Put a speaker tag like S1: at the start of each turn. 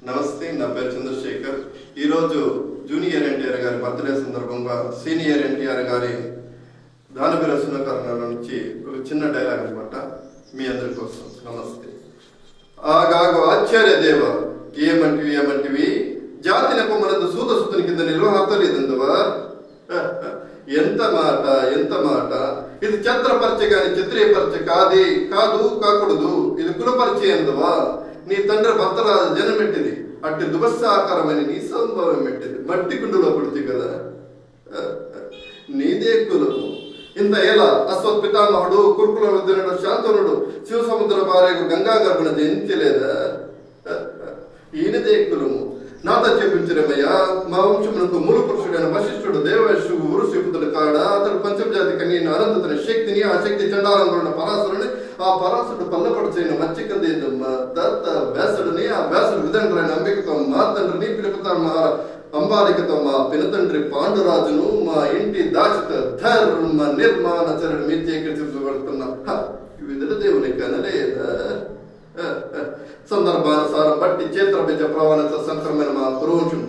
S1: నమస్తే, నా పేరు చంద్రశేఖర్. ఈరోజు జూనియర్ ఎన్టీఆర్ గారి బర్త్డే సందర్భంగా సీనియర్ ఎన్టీఆర్ గారి దానవీర సునకరణ నుంచి ఒక చిన్న డైలాగ్ అనమాట మీ అందరి కోసం. నమస్తే. ఆగాగు ఆశ్చర్య దేవ, ఏమంటివి జాతినకు మనదు సూతసుతుని కింద నిర్వహతలేదందువా. ఎంత మాట ఇది చిత్రపరిచే గాని చిత్రీపరిచే కాదు కాకూడదు. ఇది కులపరిచే అందువా. నీ తండ్రి భర్తరాజు జనమెట్టిది, అట్టి దుభస్సాకారమని నీ సంభవం పెట్టింది. మట్టి కుండులో పుడితే కదా, నీదే కులము. ఇంత ఎలా అశ్వత్ పితామహుడు కురుకుల విద్యునుడు శాంతనుడు శివసముద్ర భార్యకు గంగా గర్భణ జయించలేదా? ఈయనదే కులము. నాతో చెప్పించడమయ్యా, మా వంశమునకు మూల పురుషుడైన వశిష్ఠుడు దేవేశు ఋషిపుతుడు కాడ. అతడు పంచమజాతి కన్యను అనంతతుని శక్తిని, ఆ శక్తి చండాలంలో పరాశరుని, ఆ పరాశరుడు పల్లపడుచైన మచ్చికందేదమ్మ దత్త వ్యాసుడిని, ఆ వ్యాసుడు విదండ్రైన అంబికతో మా తండ్రిని, పిలుపుతా మా అంబాలికతో మా పినతండ్రి పాండురాజును, మా ఇంటి దాచిత ధర్మ నిర్మాణచరుడు మీ చేకరించబడుతున్నా విధుల దేవుని కనలేదా? సందర్భానుసారం బట్టి చేత్ర బీజ ప్రవణ సంక్రమణ మా పురోషం